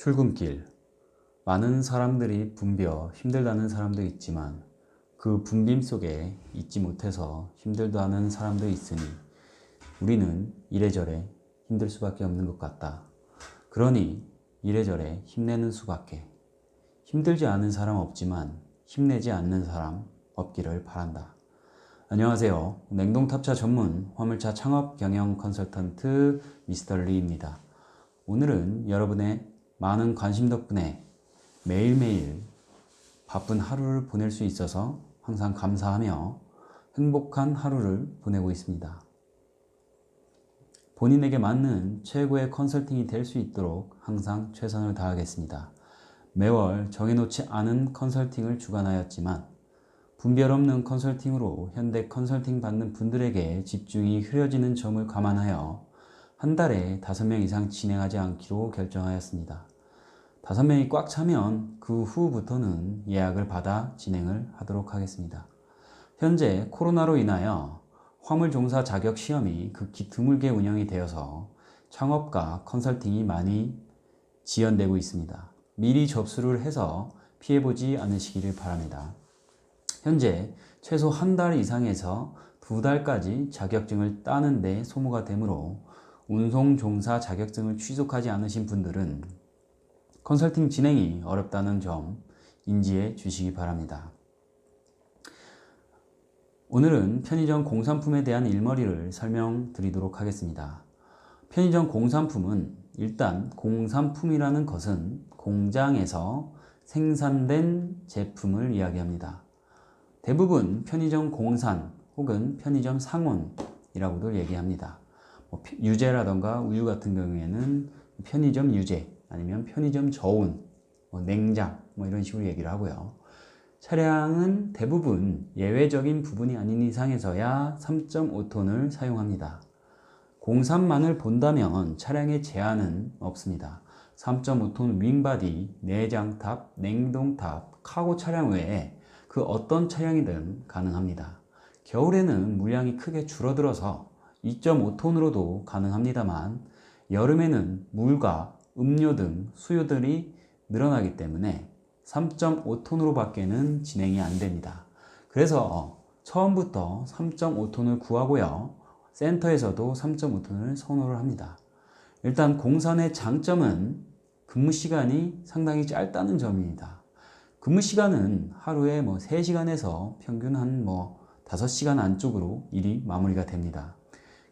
출근길, 많은 사람들이 붐벼 힘들다는 사람도 있지만 그 붐빔 속에 잊지 못해서 힘들다는 사람도 있으니 우리는 이래저래 힘들 수밖에 없는 것 같다. 그러니 이래저래 힘내는 수밖에. 힘들지 않은 사람 없지만 힘내지 않는 사람 없기를 바란다. 안녕하세요. 냉동탑차 전문 화물차 창업 경영 컨설턴트 미스터 리입니다. 오늘은 여러분의 많은 관심 덕분에 매일매일 바쁜 하루를 보낼 수 있어서 항상 감사하며 행복한 하루를 보내고 있습니다. 본인에게 맞는 최고의 컨설팅이 될 수 있도록 항상 최선을 다하겠습니다. 매월 정해놓지 않은 컨설팅을 주관하였지만 분별 없는 컨설팅으로 현대 컨설팅 받는 분들에게 집중이 흐려지는 점을 감안하여 한 달에 5명 이상 진행하지 않기로 결정하였습니다. 5명이 꽉 차면 그 후부터는 예약을 받아 진행을 하도록 하겠습니다. 현재 코로나로 인하여 화물종사 자격 시험이 극히 드물게 운영이 되어서 창업과 컨설팅이 많이 지연되고 있습니다. 미리 접수를 해서 피해보지 않으시기를 바랍니다. 현재 최소 한 달 이상에서 2달까지 자격증을 따는 데 소모가 되므로 운송종사 자격증을 취득하지 않으신 분들은 컨설팅 진행이 어렵다는 점 인지해 주시기 바랍니다. 오늘은 편의점 공산품에 대한 일머리를 설명드리도록 하겠습니다. 편의점 공산품은 일단 공산품이라는 것은 공장에서 생산된 제품을 이야기합니다. 대부분 편의점 공산 혹은 편의점 상온이라고도 얘기합니다. 유제라던가 우유 같은 경우에는 편의점 유제 아니면 편의점 저온, 냉장 이런 식으로 얘기를 하고요. 차량은 대부분 예외적인 부분이 아닌 이상에서야 3.5톤을 사용합니다. 공산만을 본다면 차량에 제한은 없습니다. 3.5톤 윙바디, 내장탑, 냉동탑, 카고 차량 외에 그 어떤 차량이든 가능합니다. 겨울에는 물량이 크게 줄어들어서 2.5톤으로도 가능합니다만 여름에는 물과 음료 등 수요들이 늘어나기 때문에 3.5톤으로 밖에는 진행이 안 됩니다. 그래서 처음부터 3.5톤을 구하고요. 센터에서도 3.5톤을 선호를 합니다. 일단 공산의 장점은 근무 시간이 상당히 짧다는 점입니다. 근무 시간은 하루에 3시간에서 평균 한 5시간 안쪽으로 일이 마무리가 됩니다.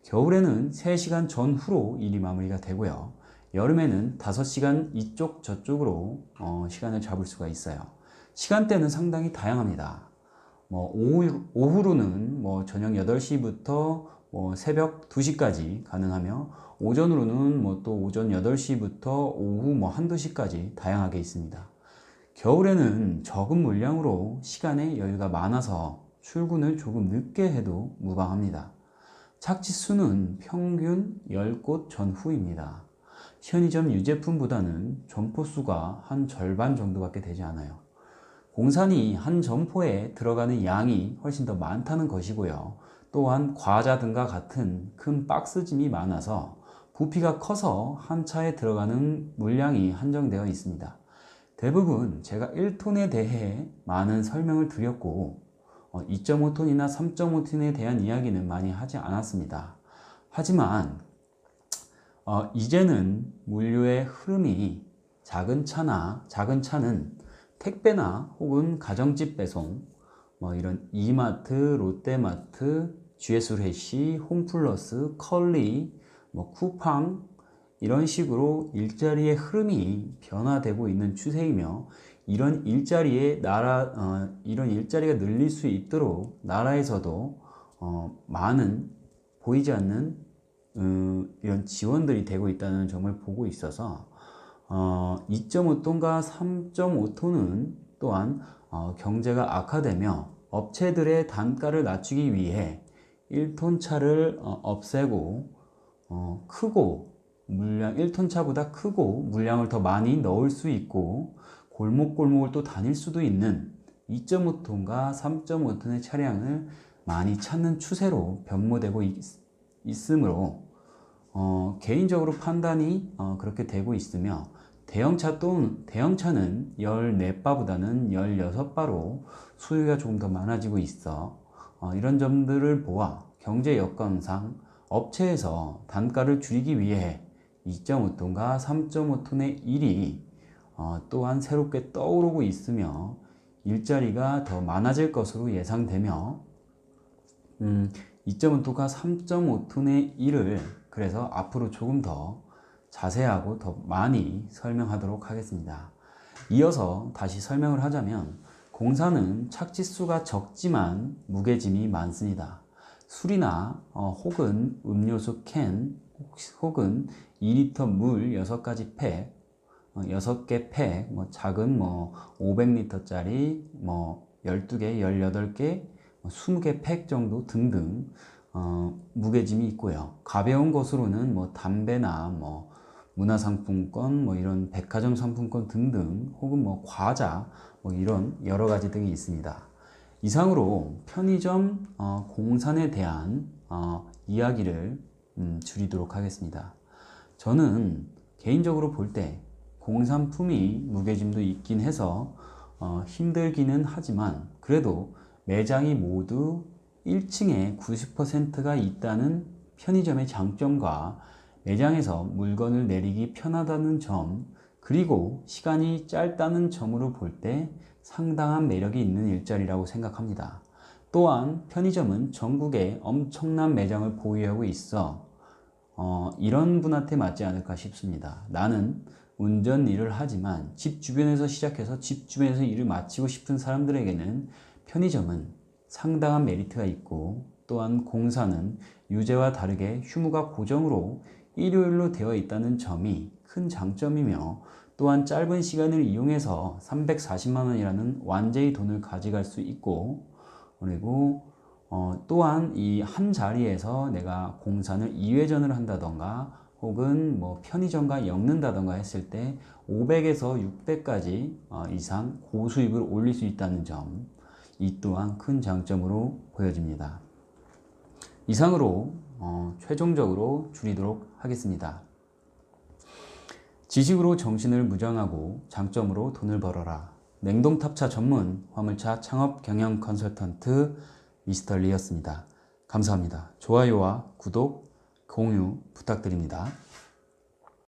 겨울에는 3시간 전후로 일이 마무리가 되고요. 여름에는 5시간 이쪽 저쪽으로 시간을 잡을 수가 있어요. 시간대는 상당히 다양합니다. 오후로는 저녁 8시부터 새벽 2시까지 가능하며 오전으로는 또 오전 8시부터 오후 1~2시까지 다양하게 있습니다. 겨울에는 적은 물량으로 시간에 여유가 많아서 출근을 조금 늦게 해도 무방합니다. 착지 수는 평균 10곳 전후입니다. 편의점 유제품보다는 점포 수가 한 절반 정도밖에 되지 않아요. 공산이 한 점포에 들어가는 양이 훨씬 더 많다는 것이고요. 또한 과자 등과 같은 큰 박스짐이 많아서 부피가 커서 한 차에 들어가는 물량이 한정되어 있습니다. 대부분 제가 1톤에 대해 많은 설명을 드렸고 2.5톤이나 3.5톤에 대한 이야기는 많이 하지 않았습니다. 하지만 이제는 물류의 흐름이 작은 차는 택배나 혹은 가정집 배송, 이런 이마트, 롯데마트, GS레시, 홈플러스, 컬리, 쿠팡 이런 식으로 일자리의 흐름이 변화되고 있는 추세이며 이런 일자리가 늘릴 수 있도록 나라에서도 많은 보이지 않는 이런 지원들이 되고 있다는 점을 보고 있어서 2.5톤과 3.5톤은 또한 경제가 악화되며 업체들의 단가를 낮추기 위해 1톤 차를 없애고 크고 물량 1톤 차보다 크고 물량을 더 많이 넣을 수 있고 골목골목을 또 다닐 수도 있는 2.5톤과 3.5톤의 차량을 많이 찾는 추세로 변모되고 있으므로 개인적으로 판단이 그렇게 되고 있으며 대형차는 14바보다는 16바로 수요가 조금 더 많아지고 있어. 이런 점들을 보아 경제 여건상 업체에서 단가를 줄이기 위해 2.5톤과 3.5톤의 일이 또한 새롭게 떠오르고 있으며 일자리가 더 많아질 것으로 예상되며 2.5톤과 3.5톤의 일을 그래서 앞으로 조금 더 자세하고 더 많이 설명하도록 하겠습니다. 이어서 다시 설명을 하자면 공사는 착지수가 적지만 무게짐이 많습니다. 술이나 혹은 음료수 캔 혹은 2리터 물 6가지 팩 6개 팩, 작은 500리터짜리 12개, 18개, 20개 팩 정도 등등 무게짐이 있고요. 가벼운 것으로는 담배나 문화상품권, 이런 백화점 상품권 등등 혹은 과자 이런 여러 가지 등이 있습니다. 이상으로 편의점 공산에 대한 이야기를 줄이도록 하겠습니다. 저는 개인적으로 볼 때 공산품이 무게짐도 있긴 해서 힘들기는 하지만 그래도 매장이 모두 1층에 90%가 있다는 편의점의 장점과 매장에서 물건을 내리기 편하다는 점 그리고 시간이 짧다는 점으로 볼 때 상당한 매력이 있는 일자리라고 생각합니다. 또한 편의점은 전국에 엄청난 매장을 보유하고 있어 이런 분한테 맞지 않을까 싶습니다. 나는 운전 일을 하지만 집 주변에서 시작해서 집 주변에서 일을 마치고 싶은 사람들에게는 편의점은 상당한 메리트가 있고 또한 공사는 유제와 다르게 휴무가 고정으로 일요일로 되어 있다는 점이 큰 장점이며 또한 짧은 시간을 이용해서 340만 원이라는 완제의 돈을 가져갈 수 있고 그리고 또한 이 한 자리에서 내가 공산을 2회전을 한다던가 혹은 편의점과 엮는다던가 했을 때 500에서 600까지 이상 고수입을 올릴 수 있다는 점, 이 또한 큰 장점으로 보여집니다. 이상으로 최종적으로 줄이도록 하겠습니다. 지식으로 정신을 무장하고 장점으로 돈을 벌어라. 냉동탑차 전문 화물차 창업 경영 컨설턴트 미스터 리였습니다. 감사합니다. 좋아요와 구독, 공유 부탁드립니다.